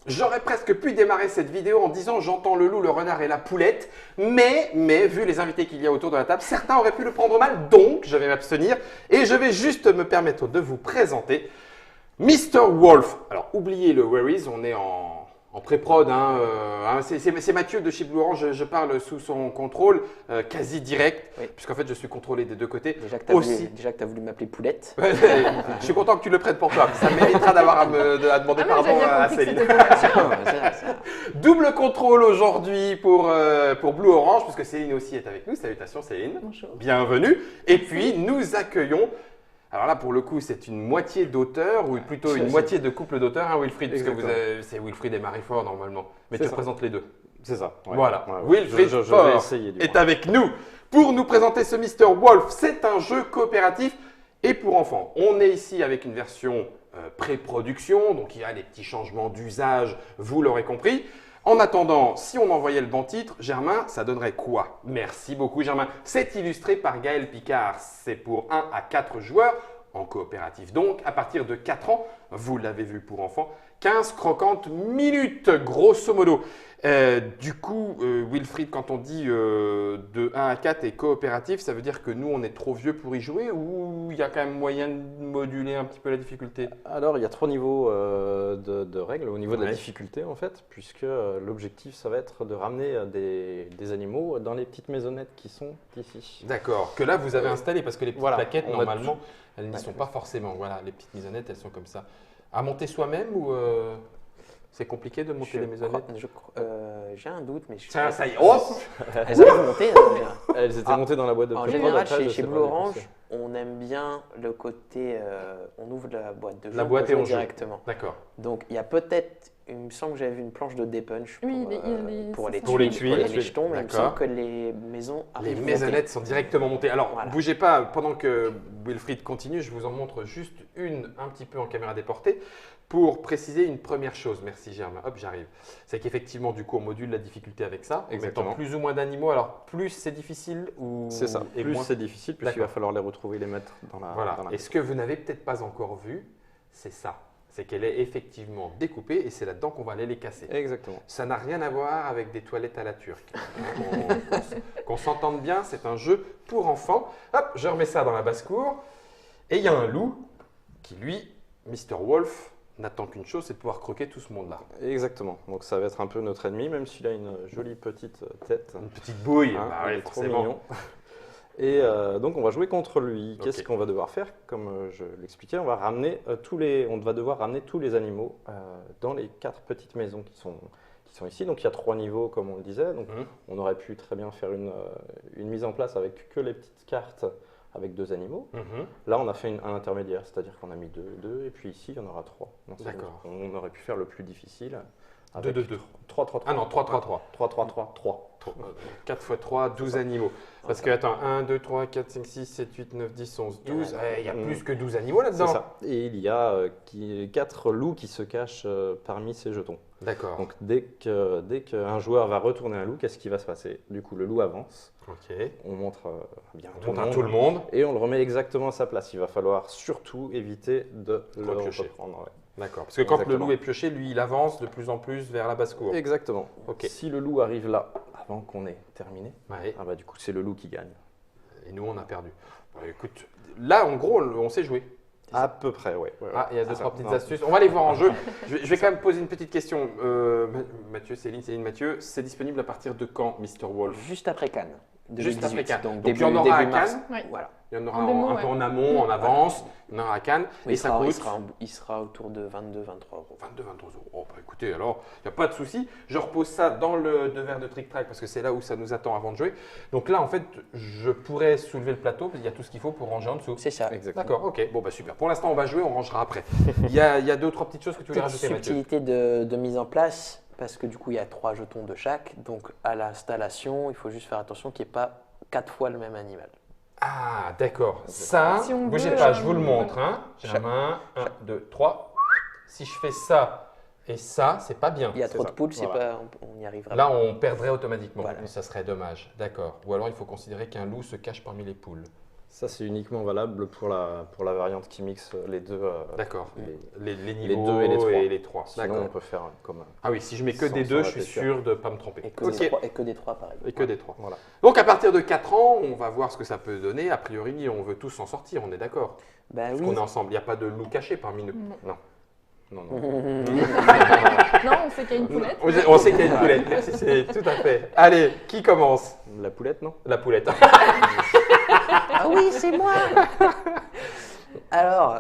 J'aurais presque pu démarrer cette vidéo en disant j'entends le loup, le renard et la poulette, mais vu les invités qu'il y a autour de la table, certains auraient pu le prendre mal, donc je vais m'abstenir et je vais juste me permettre de vous présenter Mr. Wolf. Alors oubliez le Where Is, on est en pré-prod, c'est Mathieu de chez Blue Orange, je parle sous son contrôle quasi direct, Oui. puisqu'en fait je suis contrôlé des deux côtés. Déjà que tu as voulu m'appeler Poulette. Ouais, je suis content que tu le prennes pour toi, ça méritera d'avoir à demander pardon à Céline. Double contrôle aujourd'hui pour Blue Orange, puisque Céline aussi est avec nous. Salutations Céline. Bonjour. Bienvenue. Et puis nous accueillons, alors là pour le coup c'est une moitié d'auteur, ou plutôt une moitié de couple d'auteurs, hein, Wilfried, puisque c'est Wilfried et Marie-Fort normalement. Mais tu représentes les deux. C'est ça. Ouais. Voilà. Ouais. Wilfried je vais Faure essayer du est moins. avec nous pour nous présenter ce Mr. Wolf. C'est un jeu coopératif et pour enfants. On est ici avec une version pré-production, donc il y a des petits changements d'usage, vous l'aurez compris. En attendant, si on envoyait le bon titre, Germain, ça donnerait quoi? Merci beaucoup Germain. C'est illustré par Gaël Picard. C'est pour 1 à 4 joueurs, en coopératif donc, à partir de 4 ans. Vous l'avez vu pour enfants, 15 croquantes minutes, grosso modo. Du coup, Wilfried, quand on dit de 1 à 4 et coopératif, ça veut dire que nous, on est trop vieux pour y jouer ou il y a quand même moyen de moduler un petit peu la difficulté? Alors, il y a 3 niveaux de règles au niveau de la Ouais. difficulté en fait, puisque l'objectif, ça va être de ramener des animaux dans les petites maisonnettes qui sont ici. D'accord, que là, vous avez installé parce que les petites Voilà, plaquettes, on a normalement, elles n'y sont pas forcément. Voilà, les petites maisonnettes, elles sont comme ça. À monter soi-même ou c'est compliqué de monter les maisonnettes? J'ai un doute, mais je Tiens, ça y est. Oh Elles avaient monté. Elles étaient montées dans la boîte de En pré-prod, général, après, je chez sais Blue pas les Orange, conseils. on aime bien le côté. On ouvre la boîte de jeu. La boîte pour et jouer on joue. directement. D'accord. Donc, il y a peut-être. Il me semble que j'avais vu une planche de dépunch Oui, pour les Pour les tuiles, tuiles, les jetons, mais il me d'accord. semble que les maisons Les arrivent maisonnettes sont directement montées. Alors, Voilà. bougez pas, pendant que Wilfried continue, je vous en montre juste une un petit peu en caméra déportée pour préciser une première chose. Merci Germain. Hop, j'arrive. C'est qu'effectivement, du coup, on module la difficulté avec ça. En Exactement. mettant plus ou moins d'animaux. Alors, plus c'est difficile ou C'est ça. et Plus moins c'est difficile, plus il D'accord. va falloir les retrouver, les mettre dans la. Voilà. dans la- Et ce que vous n'avez peut-être pas encore vu, c'est ça. C'est qu'elle est effectivement découpée et c'est là-dedans qu'on va aller les casser. Exactement. Ça n'a rien à voir avec des toilettes à la turque. Qu'on s'entende bien, c'est un jeu pour enfants. Hop, je remets ça dans la basse-cour. Et il y a un loup qui, lui, Mr. Wolf, n'attend qu'une chose, c'est de pouvoir croquer tout ce monde-là. Exactement. Donc ça va être un peu notre ennemi, même s'il a une jolie petite tête. Une petite bouille, Hein, bah il oui, est trop forcément. mignon. Et donc on va jouer contre lui. Ok. Qu'est-ce qu'on va devoir faire? Comme je l'expliquais, on va ramener on va devoir ramener tous les animaux dans les 4 petites maisons qui sont ici. Donc il y a 3 niveaux comme on le disait. Donc Mhm. on aurait pu très bien faire une mise en place avec que les petites cartes avec 2 animaux. Mhm. Là on a fait un intermédiaire, c'est-à-dire qu'on a mis 2 et puis ici il y en aura 3. D'accord. On aurait pu faire le plus difficile. 2, 2, 2. 3, 3, 3. Ah non, 3, 3, 3. 3, 3, 3, 3. 4 x 3, 12 animaux. Parce que, attends, 1, 2, 3, 4, 5, 6, 7, 8, 9, 10, 11, 12. Il y a plus que 12 animaux C'est là-dedans. ça. Et il y a 4 loups qui se cachent parmi ces jetons. D'accord. Donc dès qu'un joueur va retourner un loup, qu'est-ce qui va se passer? Du coup, le loup avance, Ok. on montre bien On montre à tout le monde. et on le remet exactement à sa place. Il va falloir surtout éviter de le Repiocher. reprendre. Ouais. D'accord. Parce que quand le Exactement. loup est pioché, lui, il avance de plus en plus vers la basse-cour. Exactement. Ok. Si le loup arrive là avant qu'on ait terminé, Ouais. ah bah, du coup c'est le loup qui gagne. Et nous, on a perdu. Bon, écoute, là, en gros, on sait jouer. À peu près, ouais. Ah, il y a deux, C'est trois ça. petites Non. astuces. On va les voir en jeu. Je vais quand même poser une petite question. Mathieu, Céline, Mathieu, c'est disponible à partir de quand, Mr. Wolf? Juste après Cannes. Juste après 2018. Cannes. Donc, Donc, début, il y en aura à début mars. Cannes. Oui. Voilà. Il y en aura En démo, un peu ouais. en amont, en avance. Il y en aura à Cannes. Oui, Et ça coûte il sera autour de 22-23 euros. 22, 23 euros. Oh, bah écoutez, alors, il n'y a pas de souci. Je repose ça dans le verre de Trick Track parce que c'est là où ça nous attend avant de jouer. Donc là, en fait, je pourrais soulever le plateau parce qu'il y a tout ce qu'il faut pour ranger en dessous. C'est ça. Exactement. D'accord, ok. Bon, bah super. Pour l'instant, on va jouer, on rangera après. Il y a deux ou trois petites choses que tu voulais Petite rajouter, Mathieu. subtilité de mise en place, parce que du coup, il y a 3 jetons de chaque. Donc, à l'installation, il faut juste faire attention qu'il n'y ait pas 4 fois le même animal. Ah, d'accord. Ça, Si on bougez veut, pas, je vous le montre. Hein. Chaque- Germain, 1, 2, 3. Si je fais ça et ça, c'est pas bien. Il y a C'est trop de ça. poules, Voilà. on n'y arrivera Là, pas. on perdrait automatiquement. Voilà. Et ça serait dommage. D'accord. Ou alors, il faut considérer qu'un loup se cache parmi les poules. Ça, c'est uniquement valable pour la variante qui mixe les deux. D'accord. Les les niveaux deux et les trois. et les trois. Sinon, on D'accord. peut faire comme. Ah oui, si je mets que sans- des sans deux, la je suis texture. sûr de ne pas me tromper. Et que, Ok. des trois, pareil. Et que des trois. Voilà. Donc à partir de 4 ans, on va voir ce que ça peut donner. A priori, on veut tous s'en sortir, on est d'accord. Ben Parce oui. qu'on est ensemble, il n'y a pas de loup caché parmi nous. Non. Non. Non, on sait qu'il y a une poulette. On sait qu'il y a une poulette, merci, c'est tout à fait. Allez, qui commence? La poulette, non? La poulette. Ah oui, c'est moi. Alors,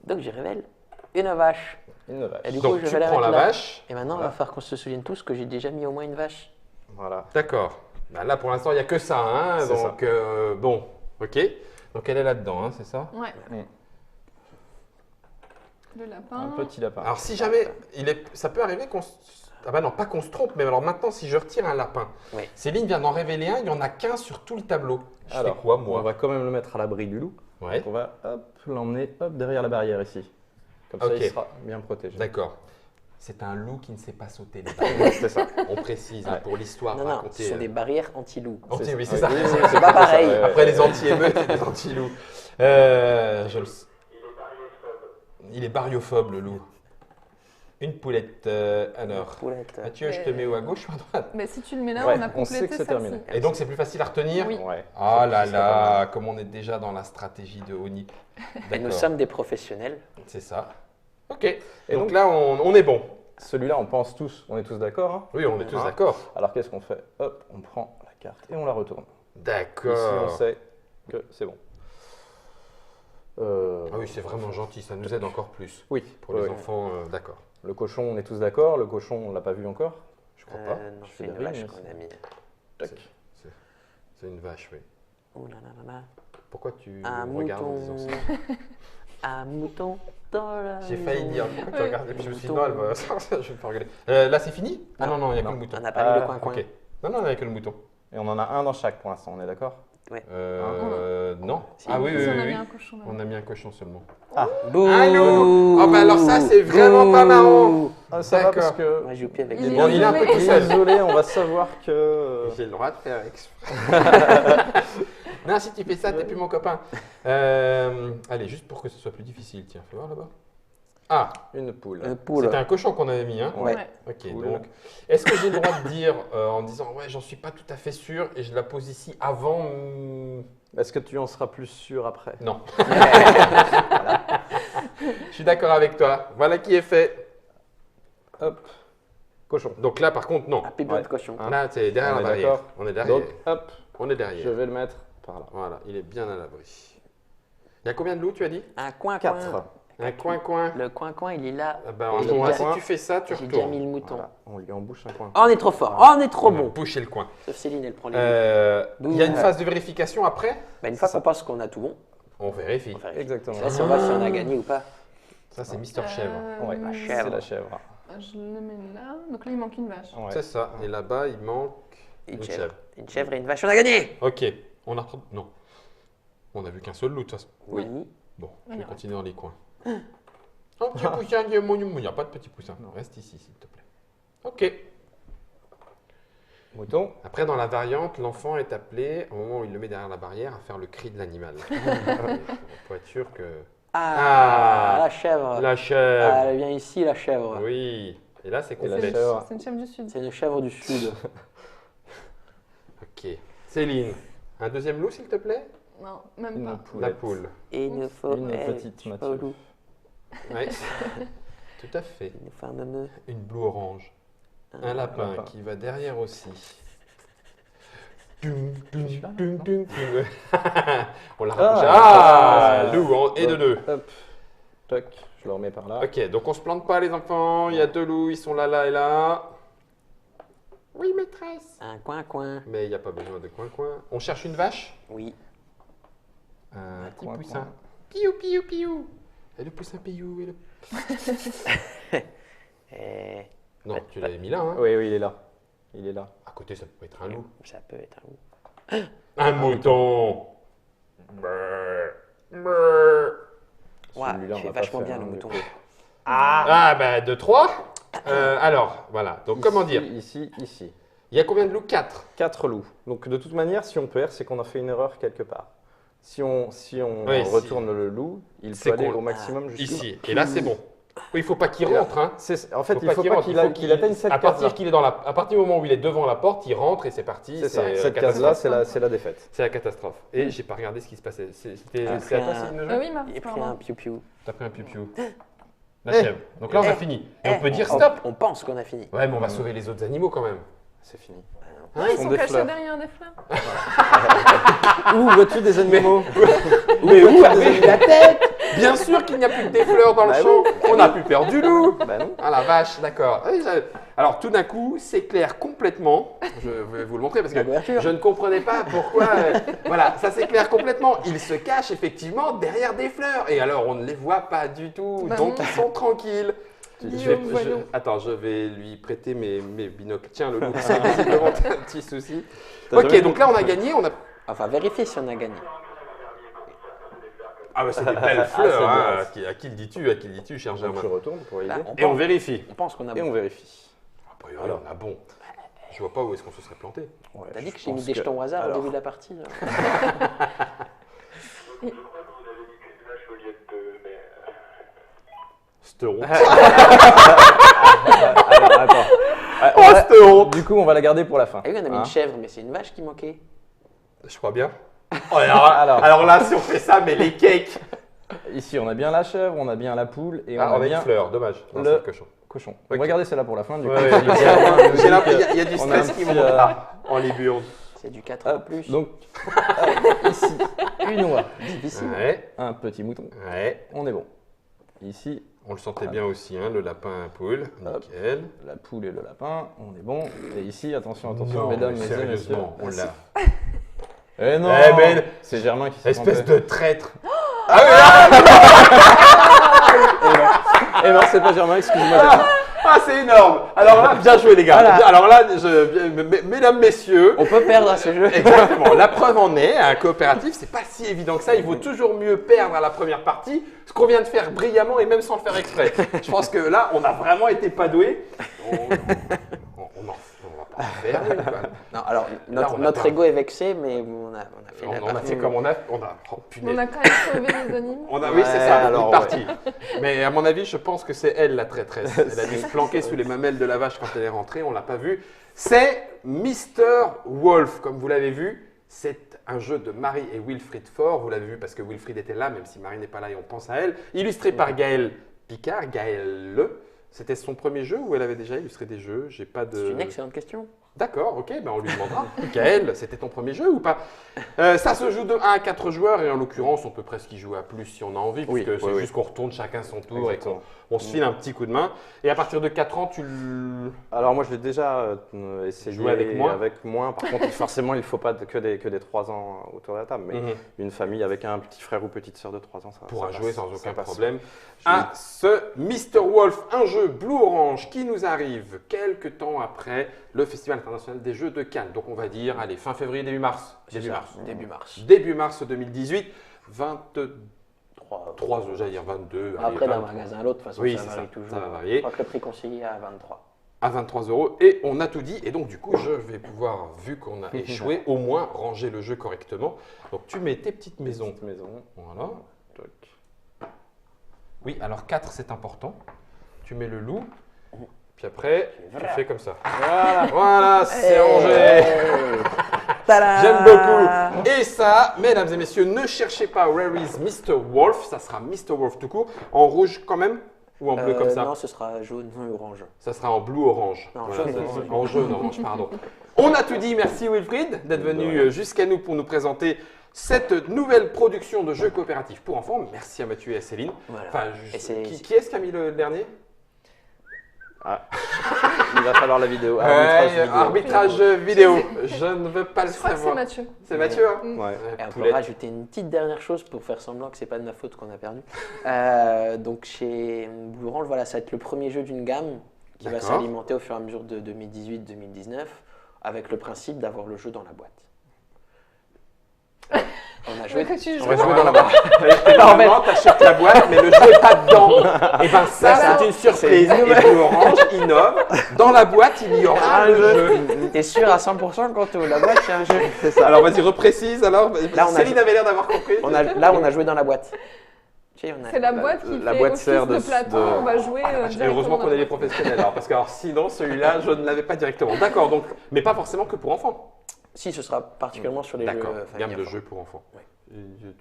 donc je révèle une vache. Une vache. Et du coup, Donc je tu vais la prends mettre la là. vache. Et maintenant, il va falloir qu'on se souvienne tous que j'ai déjà mis au moins une vache. Voilà. D'accord. Bah, là, pour l'instant, il n'y a que ça. Hein, C'est donc, bon, ok. Donc elle est là-dedans, hein, c'est ça? Ouais. Mm. Le lapin. Un petit lapin. Alors si jamais, ça peut arriver qu'on ah bah non, pas qu'on se trompe, mais alors maintenant, si je retire un lapin, Oui. Céline vient d'en révéler un, il n'y en a qu'un sur tout le tableau. Je Alors, fais quoi, on moi? va quand même le mettre à l'abri du loup. Ouais, Donc, on va l'emmener derrière la barrière ici. Comme ça, Ok. il sera bien protégé. d'accord. C'est un loup qui ne sait pas sauter les barrières. C'est ça. On précise hein, Ouais. pour l'histoire Non, non, ce racontée. sont des barrières anti-loup. Anti- oui, c'est Oui, ça. oui, oui, C'est pas pareil. ouais, Après les anti-émeutes et les anti-loups. Il est bariophobe, le loup. Une poulette, alors. Poulette. Mathieu, je te mets où, à gauche ou à droite? Mais si tu le mets là, Ouais, on a on sait complété que c'est celle-ci. terminé. Et donc c'est plus facile à retenir? Oui. Ouais. Ah là Ce serait pas là, mal. comme on est déjà dans la stratégie de Oni. Et nous D'accord, sommes des professionnels. c'est ça. Ok, et donc donc- là on est bon. Celui-là, on pense tous, on est tous d'accord. Hein. Oui, on est tous Hein. d'accord. Alors qu'est-ce qu'on fait? Hop, on prend la carte et on la retourne. Ici, on D'accord. sait que c'est bon. Ah oui, c'est vraiment gentil, ça nous aide encore plus. Oui, Pour les ouais. enfants, d'accord. Le cochon, on est tous d'accord. Le cochon, on l'a pas vu encore. Je crois pas. Non, Je c'est une vérifie, vache mais qu'on c'est- a mis. Tac. C'est une vache, oui. Oh là là là là. Pourquoi tu Un me regardes en disant mouton. ça? Un mouton dans la J'ai failli maison. dire, pourquoi tu regardes? Et puis je me suis dit, Mouton. non, elle va... je vais pas regarder. Là, c'est fini? Ah non, non, il n'y a que le mouton. On n'a pas mis le Ah, coin-coin. Ok. Non, non, il n'y a que le mouton. Et on en a un dans chaque pour l'instant, on est d'accord? Non. Si. Ah oui, oui, Si, on oui, a mis oui. un cochon là. On a mis un cochon seulement. Bouh. Allô. Ah bah alors ça, c'est vraiment pas marrant. Ah, ça va parce D'accord. que. Moi, je joue plus avec Il les est Bon, il est un peu tout seul. Désolé, on va savoir que. J'ai le droit de faire exprès. Non, si tu fais ça, t'es plus mon copain. Allez, juste pour que ce soit plus difficile, tiens, fais voir là-bas. Ah, Une poule. Une poule. c'était un cochon qu'on avait mis, hein? Ouais. Ok, Poule. donc, est-ce que j'ai le droit de dire en disant, ouais, j'en suis pas tout à fait sûr et je la pose ici avant. Est-ce que tu en seras plus sûr après? Non. Je suis d'accord avec toi. Voilà qui est fait. Hop. Cochon. Donc là, par contre, non. Un pépin Ouais. de cochon. Hein. Là, c'est derrière On la est barrière. d'accord. On est derrière. Donc, hop, On est je derrière. vais le mettre par là. Voilà, il est bien à l'abri. Il y a combien de loups, tu as dit? Un coin-coin. 4. Un coin-coin. Le coin-coin, il est là. Ah bah, en Et ce moment, j'ai si déjà- tu fais ça, tu J'ai déjà mis retournes. le mouton. Voilà. On lui embouche un coin. Oh, on est trop fort. Oh, on est trop On va bon. boucher le coin. Sauf Céline, elle prend les Il y a une Boum. phase de vérification après? Bah, une fois c'est ça. qu'on pense qu'on a tout bon, On vérifie. on vérifie. Exactement. Là, si on voit si on a gagné ou pas. Ça, c'est Mister Chèvre. Ouais, la c'est chèvre. la chèvre. Je le mets là. Donc là, il manque une vache. Ouais. C'est ça. Et là-bas, il manque Une une chèvre. chèvre. Une chèvre et une vache, on a gagné. Ok. On a. Non. On a vu qu'un seul loup, de toute façon. Oui. Bon, je Il y vais en a. continuer dans les coins. Un petit poussin, il n'y a pas de petit poussin. Reste ici, s'il te plaît. Ok. Mouton. Après, dans la variante, l'enfant est appelé, au moment où il le met derrière la barrière, à faire le cri de l'animal. Pour être sûr que. Ah, Ah, la chèvre. La Ah, chèvre. elle vient ici, la chèvre. Oui. Et là, c'est Et la complet. chèvre. C'est une chèvre du sud. C'est une chèvre du sud. Ok. Céline, un deuxième loup, s'il te plaît? Non, même Une pas. La poulette. poule. Et il nous faut Une petite Mathieu. au loup. Oui. Tout à fait. Il nous faut un neuneu. Une blue orange. Un lapin lapin. qui va derrière aussi. Tung, tung, Celui-là, tung, non tung, tung. On l'a Ah, rapproché. ah, Loup et de deux. Hop. Toc. Je le remets par là. Ok, donc on se plante pas les enfants. Il y a deux loups, ils sont là, là et là. Oui, maîtresse. Un coin-coin. Mais il n'y a pas besoin de coin-coin. On cherche une vache? Oui. Un petit coin-coin. poussin. Piou, piou, piou. Et le poussin piou. Et le... Et Non, tu l'avais mis là, hein? Oui, oui, il est là. Il est là. À côté, ça peut être un loup. ça peut être un loup. Un mouton. Brrr, brrr. Ouais, Celui-là, on il fait va pas vachement faire bien le un mouton. Ah, bah, de 3. Alors, voilà. Donc, comment dire? Ici, ici. Il y a combien de loups? 4. 4 loups. Donc de toute manière, si on perd, c'est qu'on a fait une erreur quelque part. Si on Oui, retourne le loup, il C'est peut aller cool. au maximum jusqu'à Ici. Et là, c'est bon. Oui, il faut pas qu'il rentre. Hein. En fait, il Faut faut qu'il pas rentre, qu'il atteigne cette à partir case-là. à partir du moment où il est devant la porte, il rentre et c'est parti. C'est ça. la Cette catastrophe. case-là, c'est la défaite. C'est la catastrophe. Et j'ai pas regardé ce qui se passait. C'est Ah, à toi, c'est un- Céline, le Ah jeu oui, Marc, J'ai pris pardon. un piou-piou. T'as pris un piou-piou. La chèvre. Donc là, on a fini. Et on peut dire stop. On pense qu'on a fini. Ouais, mais on va sauver les autres animaux quand même. C'est fini. Ah, ils sont sont des cachés fleurs. derrière des fleurs. Où vois-tu des animaux? Mais où La tête. Bien sûr qu'il n'y a plus que des fleurs dans le Bah champ. On n'a plus peur du loup. Bah non. Ah la vache, d'accord. Oui, alors tout d'un coup, c'est clair complètement. Je vais vous le montrer parce La que couverture. je ne comprenais pas pourquoi. Voilà, ça s'éclaire complètement. Ils se cachent effectivement derrière des fleurs. Et alors, on ne les voit pas du tout. Bah Donc, non. ils sont tranquilles. Guillaume, voyons. Attends, je vais lui prêter mes binocles. Tiens, le loup, c'est visiblement un petit souci. T'as Ok, jamais donc vu- là, on a gagné. On a... Enfin, vérifier si on a gagné. Ah, bah, c'est des belles c'est fleurs. bien. hein. À qui le dis-tu? À qui le dis-tu, cher Donc Germain? je retourne pour y Là, aller. Et on vérifie. On pense qu'on a Et on vérifie. Après, alors, on a bon. Je vois pas où est-ce qu'on se serait planté. Ouais, T'as dit que je j'ai mis pense des jetons au hasard alors, au début de la partie. là. Cette honte. Alors, attends. Oh, cette honte. Du coup, on va la garder pour la fin. Ah oui, on a mis Hein une chèvre, mais c'est une vache qui manquait. Je crois bien. Oh, alors là, si on fait ça, mais les cakes. Ici, on a bien la chèvre, on a bien la poule et Ah, on on a a bien une fleur, dommage. Non, le- c'est le cochon. cochon. Ok. On va garder celle-là pour la fin. Du coup. Ouais, J'ai l'impression qu'il y a du On a un stress qui petit, monte là, en Liburne. C'est du 4 en Hop, plus. donc, ici, une oie, difficile. Ouais, un petit mouton. ouais. On est bon. Ici, On le sentait bien aussi, hein, le lapin à poule. Hop. Nickel. la poule et le lapin, on est bon. Et ici, attention, attention, Non, mesdames, mais messieurs, messieurs. sérieusement, on l'a. Eh non, Eh ben, c'est Germain qui s'est Espèce trompé. de traître. Eh non, c'est pas Germain, excusez-moi. Germain. Ah, c'est énorme. Alors là, bien joué les gars. Voilà. Alors là, mesdames, messieurs, On peut perdre à ce jeu. exactement. La preuve en est, un coopératif, c'est pas si évident que ça. Il vaut toujours mieux perdre à la première partie, ce qu'on vient de faire brillamment et même sans le faire exprès. Je pense que là, on a vraiment été pas doués. On va pas en faire une, quoi. Non, alors, Là, on a notre perdu. ego est vexé, mais on a fait la On a partie. fait comme on a. Oh, On punaise. a quand même sauvé les animaux. Oui, c'est Ouais, ça, alors, une partie. Mais à mon avis, je pense que c'est elle la traîtresse. Elle a dû se planquer sous les mamelles de la vache quand elle est rentrée, on l'a pas vu. C'est Mr. Wolf, comme vous l'avez vu. C'est un jeu de Marie et Wilfried Faure. Vous l'avez vu parce que Wilfried était là, même si Marie n'est pas là et on pense à elle. Illustré par Gaël Picard, Gaël. C'était son premier jeu ou elle avait déjà illustré des jeux? J'ai pas de. C'est une excellente question. D'accord, ok, ben on lui demandera. Gaël, c'était ton premier jeu ou pas? Ça se joue de 1 à 4 joueurs et en l'occurrence, on peut presque y jouer à plus si on a envie, Oui, puisque c'est oui, juste qu'on retourne chacun son tour Exactement. et qu'on se file un petit coup de main. Et à partir de 4 ans, Alors moi, je vais déjà essayer Jouer avec moins. Par contre, forcément, il ne faut pas que des 3 ans autour de la table, mais Mhm. une famille avec un petit frère ou petite sœur de 3 ans, ça pourra ça jouer passe, sans ça aucun passe. problème Je- à ce Mr. Wolf, un jeu Blue-Orange qui nous arrive quelques temps après le Festival international des jeux de Cannes. Donc on va dire, allez, fin février, début mars. Début mars. Début mars 2018, 23, 3. j'allais dire 22. allez, Après, d'un 23. magasin à l'autre, de toute façon, Oui, ça c'est varie ça, toujours. ça va varier. Je crois que le prix conseillé est à 23. À 23 € et on a tout dit et donc du coup je vais pouvoir, vu qu'on a échoué, au moins ranger le jeu correctement. Donc tu mets tes petites maisons. Petite maison. Voilà. Toc. Oui, alors 4 c'est important. Tu mets le loup, puis après tu fais comme ça. Voilà, c'est rangé. J'aime beaucoup. Et ça, mesdames et messieurs, ne cherchez pas Where is Mr. Wolf, ça sera Mr. Wolf tout court, en rouge quand même ou en bleu comme ça. Non, ce sera jaune ou orange. Ça sera en bleu-orange. Non, Voilà, jaune, c'est- orange. en jaune-orange, pardon. On a tout dit. Merci Wilfried d'être venu jusqu'à nous pour nous présenter cette nouvelle production de jeux coopératifs pour enfants. Merci à Mathieu et à Céline. Voilà. Enfin, Et c'est- qui est-ce qui a mis le dernier? Il va falloir la vidéo. Arbitrage vidéo. Je ne veux pas le Je crois que c'est savoir. Mathieu. C'est Mathieu, hein? Mm. Ouais. Et on peut Poulette. rajouter une petite dernière chose pour faire semblant que c'est pas de ma faute qu'on a perdu. Donc chez Blue Orange, voilà, ça va être le premier jeu d'une gamme qui va D'accord. s'alimenter au fur et à mesure de 2018-2019 avec le principe d'avoir le jeu dans la boîte. On a Je joué. veux que tu On joues. va jouer dans la boîte. Non, mais- Normalement, t'achètes la boîte, mais le jeu n'est pas dedans. Et ben ça, Alors, c'est une surprise. Et Blue Orange innove. Dans la boîte, il y aura le jeu. T'es sûr à 100% quand tu ouvres la boîte, il y a un jeu. C'est ça. Alors vas-y, reprécise alors. Là, on a- Céline avait l'air d'avoir compris. Là, on a joué dans la boîte. Tu sais, on a- C'est la boîte qui la fait boîte office sert de de- plateau. de- On va jouer Heureusement directement qu'on dans est la les boîte. professionnels, alors, parce que alors, sinon celui-là, je ne l'avais pas directement. D'accord, donc, mais pas forcément que pour enfants. Si, ce sera particulièrement sur les jeux D'accord, familiaux. gamme de jeux pour enfants. Ouais.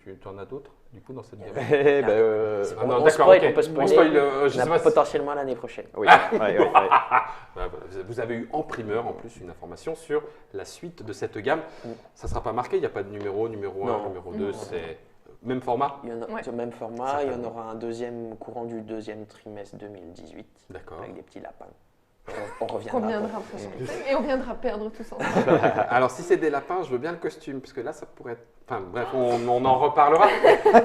Tu en as d'autres, du coup, dans cette gamme Eh ben, Ah non, On d'accord, spoil, ok. on peut spoiler. On spoil, je On a sais pas si- potentiellement l'année prochaine. oui, ouais, ouais, ouais. Voilà, vous avez eu en primeur, en plus, une information sur la suite de cette gamme. Mm. Ça ne sera pas marqué, il n'y a pas de numéro 1, Non. numéro 2, Non. c'est même format. Il y en a Ouais. au même format, il y en Certainement. aura un deuxième courant du deuxième trimestre 2018 D'accord. avec des petits lapins. On On reviendra. reviendra prochainement. Et on viendra perdre tous ensemble. Alors, si c'est des lapins, je veux bien le costume, parce que là, ça pourrait être. Enfin, bref, on en reparlera.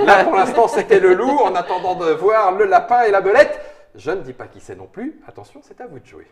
Là, pour l'instant, c'était le loup, en attendant de voir le lapin et la belette. Je ne dis pas qui c'est non plus. Attention, c'est à vous de jouer.